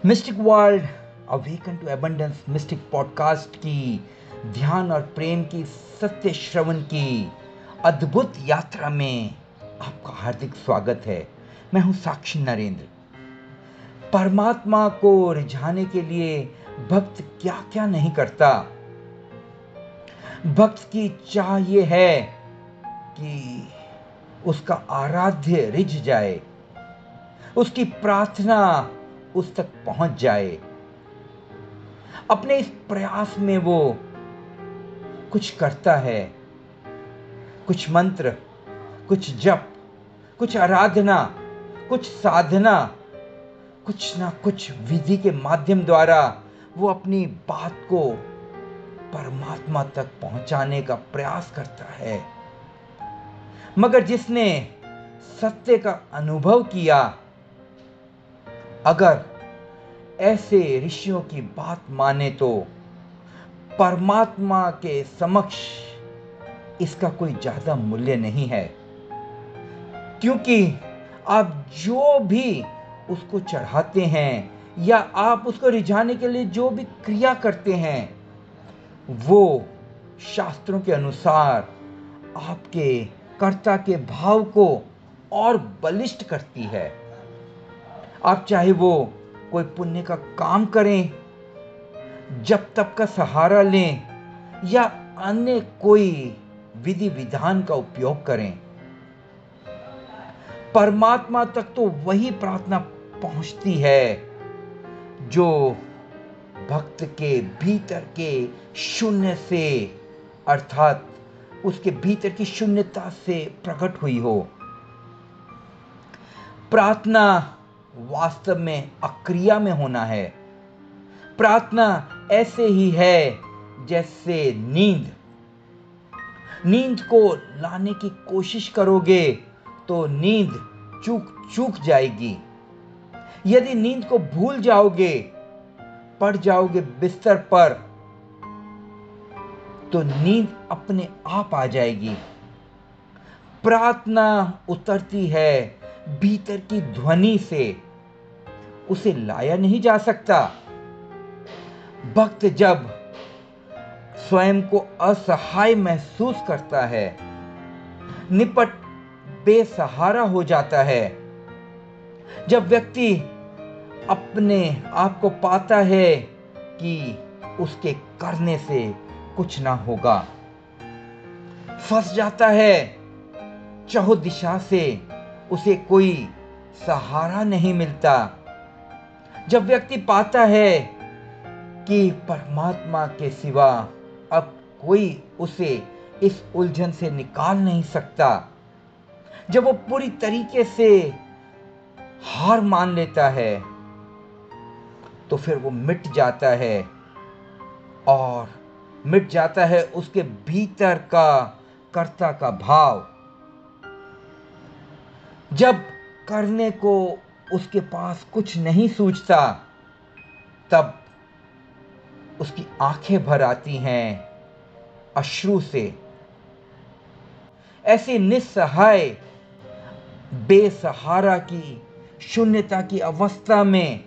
Mistake world awaken to abundance mystic podcast की ध्यान और प्रेम की सत्य श्रवण की अद्भुत यात्रा में आपका हार्दिक स्वागत है। मैं हूं साक्षी नरेंद्र। परमात्मा को रिझाने के लिए भक्त क्या क्या नहीं करता। भक्त की चाह ये है कि उसका आराध्य रिझ जाए, उसकी प्रार्थना उस तक पहुंच जाए। अपने इस प्रयास में वो कुछ करता है, कुछ मंत्र, कुछ जप, कुछ आराधना, कुछ साधना, कुछ ना कुछ विधि के माध्यम द्वारा वो अपनी बात को परमात्मा तक पहुंचाने का प्रयास करता है। मगर जिसने सत्य का अनुभव किया, अगर ऐसे ऋषियों की बात माने तो परमात्मा के समक्ष इसका कोई ज्यादा मूल्य नहीं है, क्योंकि आप जो भी उसको चढ़ाते हैं या आप उसको रिझाने के लिए जो भी क्रिया करते हैं, वो शास्त्रों के अनुसार आपके कर्ता के भाव को और बलिष्ठ करती है। आप चाहे वो कोई पुण्य का काम करें, जप तप का सहारा लें या अन्य कोई विधि विधान का उपयोग करें, परमात्मा तक तो वही प्रार्थना पहुंचती है जो भक्त के भीतर के शून्य से, अर्थात उसके भीतर की शून्यता से प्रकट हुई हो। प्रार्थना वास्तव में अक्रिया में होना है। प्रार्थना ऐसे ही है जैसे नींद को लाने की कोशिश करोगे तो नींद चूक जाएगी। यदि नींद को भूल जाओगे, पड़ जाओगे बिस्तर पर, तो नींद अपने आप आ जाएगी। प्रार्थना उतरती है भीतर की ध्वनि से, उसे लाया नहीं जा सकता। भक्त जब स्वयं को असहाय महसूस करता है, निपट बेसहारा हो जाता है, जब व्यक्ति अपने आप को पाता है कि उसके करने से कुछ ना होगा, फंस जाता है, चहुँ दिशा से उसे कोई सहारा नहीं मिलता, जब व्यक्ति पाता है कि परमात्मा के सिवा अब कोई उसे इस उलझन से निकाल नहीं सकता, जब वो पूरी तरीके से हार मान लेता है, तो फिर वो मिट जाता है और मिट जाता है उसके भीतर का कर्ता का भाव। जब करने को उसके पास कुछ नहीं सूझता, तब उसकी आंखें भर आती हैं अश्रु से। ऐसी निस्सहाय बेसहारा की शून्यता की अवस्था में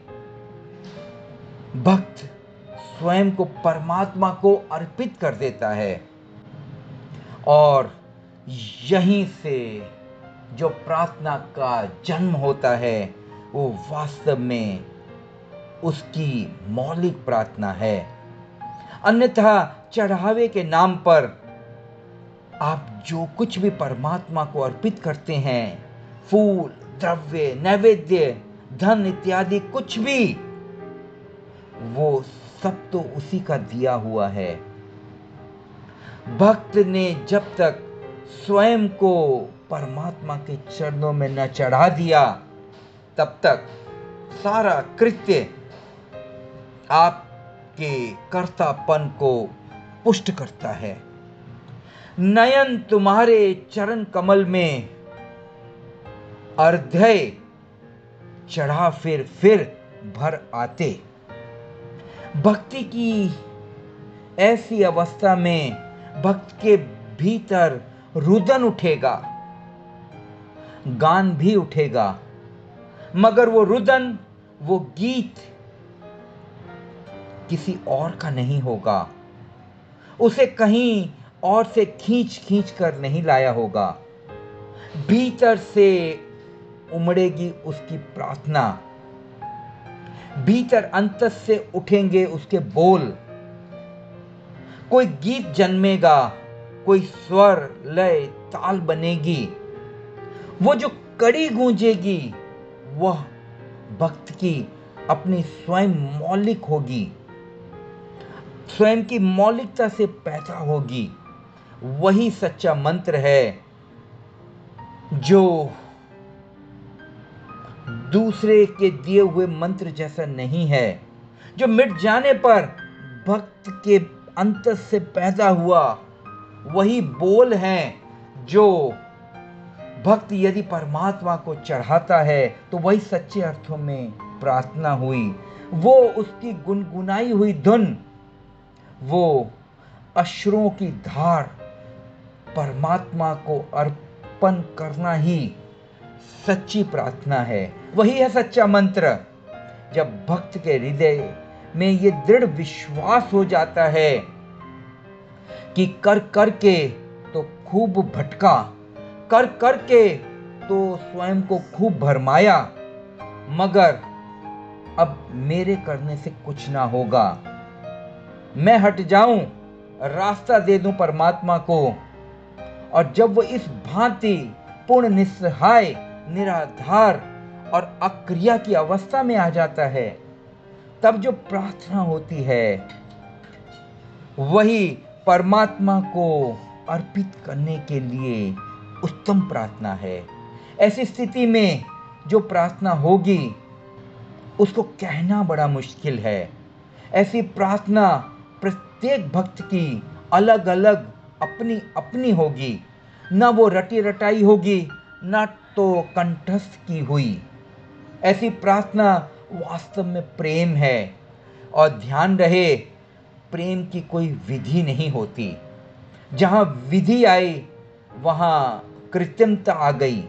भक्त स्वयं को परमात्मा को अर्पित कर देता है, और यहीं से जो प्रार्थना का जन्म होता है वो वास्तव में उसकी मौलिक प्रार्थना है। अन्यथा चढ़ावे के नाम पर आप जो कुछ भी परमात्मा को अर्पित करते हैं, फूल, द्रव्य, नैवेद्य, धन इत्यादि कुछ भी, वो सब तो उसी का दिया हुआ है। भक्त ने जब तक स्वयं को परमात्मा के चरणों में न चढ़ा दिया, तब तक सारा कृत्य आपके कर्तापन को पुष्ट करता है। नयन तुम्हारे चरण कमल में अर्धय चढ़ा फिर भर आते। भक्ति की ऐसी अवस्था में भक्त के भीतर रुदन उठेगा, गान भी उठेगा, मगर वो रुदन, वो गीत किसी और का नहीं होगा, उसे कहीं और से खींच खींच कर नहीं लाया होगा। भीतर से उमड़ेगी उसकी प्रार्थना, भीतर अंतस से उठेंगे उसके बोल। कोई गीत जन्मेगा, कोई स्वर लय ताल बनेगी। वो जो कड़ी गूंजेगी वह भक्त की अपनी स्वयं मौलिक होगी, स्वयं की मौलिकता से पैदा होगी। वही सच्चा मंत्र है जो दूसरे के दिए हुए मंत्र जैसा नहीं है, जो मिट जाने पर भक्त के अंतर से पैदा हुआ। वही बोल हैं जो भक्त यदि परमात्मा को चढ़ाता है तो वही सच्चे अर्थों में प्रार्थना हुई। वो उसकी गुनगुनाई हुई धुन, वो अश्रुओं की धार परमात्मा को अर्पण करना ही सच्ची प्रार्थना है। वही है सच्चा मंत्र। जब भक्त के हृदय में ये दृढ़ विश्वास हो जाता है कि कर कर के तो खूब भटका, कर कर के तो स्वयं को खूब भरमाया, मगर अब मेरे करने से कुछ ना होगा। मैं हट जाऊं, रास्ता दे दूं परमात्मा को। और जब वो इस भांति पूर्ण निस्सहाय, निराधार और अक्रिया की अवस्था में आ जाता है, तब जो प्रार्थना होती है वही परमात्मा को अर्पित करने के लिए उत्तम प्रार्थना है। ऐसी स्थिति में जो प्रार्थना होगी उसको कहना बड़ा मुश्किल है। ऐसी प्रार्थना प्रत्येक भक्त की अलग अलग अपनी अपनी होगी, ना वो रटी रटाई होगी, ना तो कंठस्थ की हुई। ऐसी प्रार्थना वास्तव में प्रेम है। और ध्यान रहे, प्रेम की कोई विधि नहीं होती। जहां विधि आई वहां कृत्रिमता आ गई।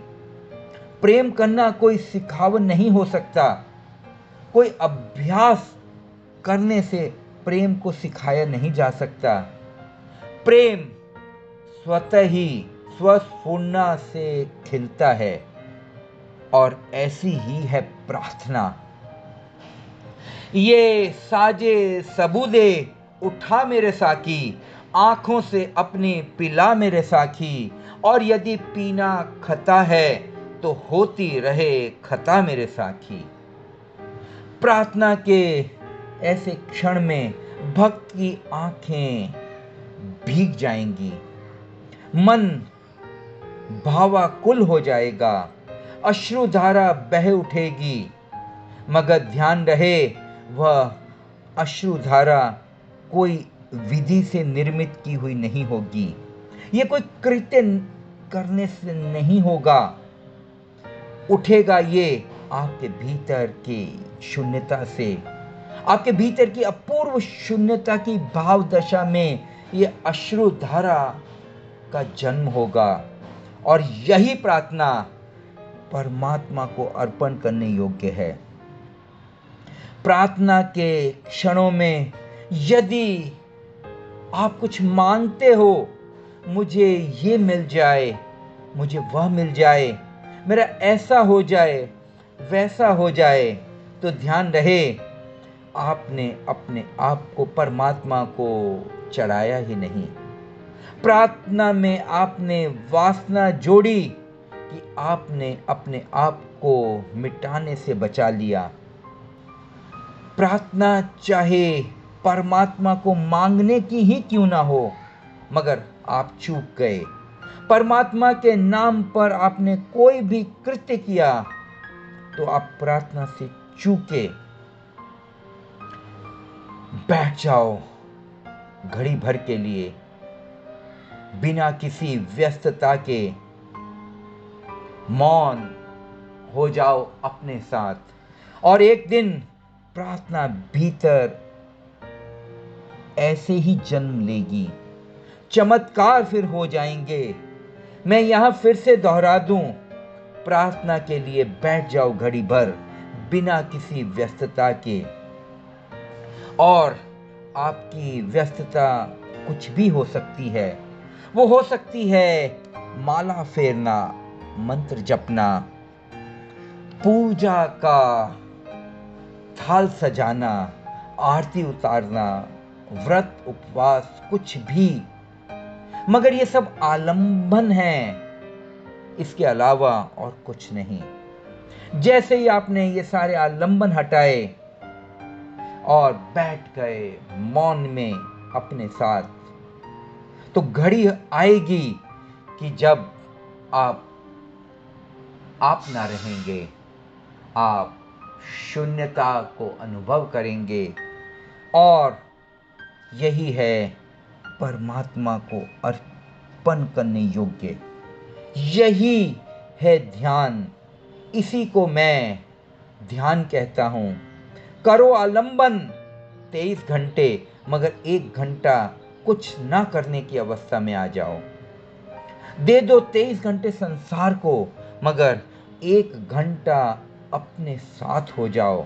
प्रेम करना कोई सिखावन नहीं हो सकता। कोई अभ्यास करने से प्रेम को सिखाया नहीं जा सकता। प्रेम स्वतः ही स्वस्फुरना से खिलता है, और ऐसी ही है प्रार्थना। ये साजे सबूदे उठा मेरे साकी, आंखों से अपनी पिला मेरे साखी। और यदि पीना खता है तो होती रहे खता मेरे साखी। प्रार्थना के ऐसे क्षण में भक्त की आंखें भीग जाएंगी, मन भावाकुल हो जाएगा, अश्रुधारा बह उठेगी। मगर ध्यान रहे, वह अश्रुधारा कोई विधि से निर्मित की हुई नहीं होगी। यह कोई कृत्य करने से नहीं होगा। उठेगा ये आपके भीतर की शून्यता से। आपके भीतर की अपूर्व शून्यता की भाव दशा में ये अश्रुधारा का जन्म होगा। और यही प्रार्थना परमात्मा को अर्पण करने योग्य है। प्रार्थना के क्षणों में यदि आप कुछ मांगते हो, मुझे ये मिल जाए, मुझे वह मिल जाए, मेरा ऐसा हो जाए, वैसा हो जाए, तो ध्यान रहे आपने अपने आप को परमात्मा को चढ़ाया ही नहीं। प्रार्थना में आपने वासना जोड़ी कि आपने अपने आप को मिटाने से बचा लिया। प्रार्थना चाहे परमात्मा को मांगने की ही क्यों ना हो, मगर आप चूक गए, परमात्मा के नाम पर आपने कोई भी कृत्य किया, तो आप प्रार्थना से चूके। बैठ जाओ घड़ी भर के लिए, बिना किसी व्यस्तता के मौन हो जाओ अपने साथ। और एक दिन प्रार्थना भीतर ऐसे ही जन्म लेगी, चमत्कार फिर हो जाएंगे। मैं यहां फिर से दोहरा दूं, प्रार्थना के लिए बैठ जाओ घड़ी भर बिना किसी व्यस्तता के, और आपकी व्यस्तता कुछ भी हो सकती है। वो हो सकती है माला फेरना, मंत्र जपना, पूजा का थाल सजाना, आरती उतारना, व्रत उपवास, कुछ भी। मगर ये सब आलंबन है, इसके अलावा और कुछ नहीं। जैसे ही आपने ये सारे आलंबन हटाए और बैठ गए मौन में अपने साथ, तो घड़ी आएगी कि जब आप ना रहेंगे, आप शून्यता को अनुभव करेंगे। और यही है परमात्मा को अर्पण करने योग्य, यही है ध्यान। इसी को मैं ध्यान कहता हूं। करो आलंबन 23 घंटे, मगर 1 घंटा कुछ ना करने की अवस्था में आ जाओ। दे दो 23 घंटे संसार को, मगर 1 घंटा अपने साथ हो जाओ।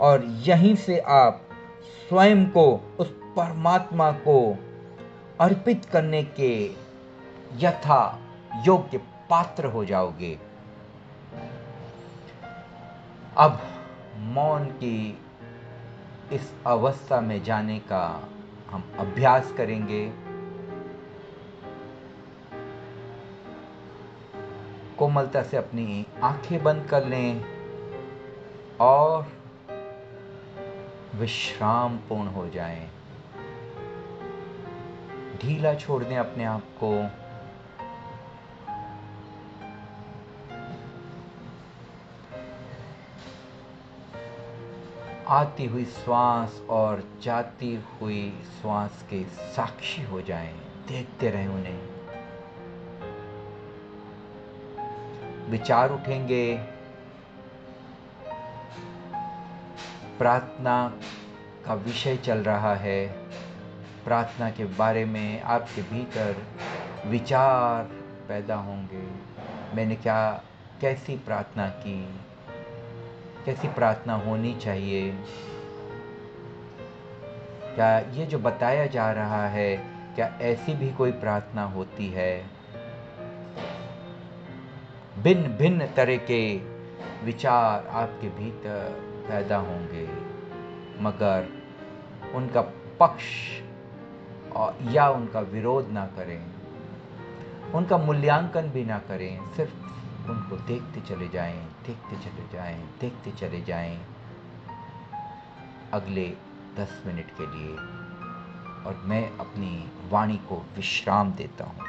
और यहीं से आप स्वयं को उस परमात्मा को अर्पित करने के यथा योग्य पात्र हो जाओगे। अब मौन की इस अवस्था में जाने का हम अभ्यास करेंगे। कोमलता से अपनी आंखें बंद कर लें और विश्राम पूर्ण हो जाएं। ढीला छोड़ दें अपने आप को। आती हुई श्वास और जाती हुई श्वास के साक्षी हो जाएं, देखते रहें उन्हें। विचार उठेंगे, प्रार्थना का विषय चल रहा है। प्रार्थना के बारे में आपके भीतर विचार पैदा होंगे। मैंने कैसी प्रार्थना की, कैसी प्रार्थना होनी चाहिए, क्या ये जो बताया जा रहा है, क्या ऐसी भी कोई प्रार्थना होती है। भिन्न भिन्न तरह के विचार आपके भीतर पैदा होंगे, मगर उनका पक्ष या उनका विरोध ना करें, उनका मूल्यांकन भी ना करें। सिर्फ उनको देखते चले जाएं, देखते चले जाएं, देखते चले जाएं अगले 10 मिनट के लिए। और मैं अपनी वाणी को विश्राम देता हूँ।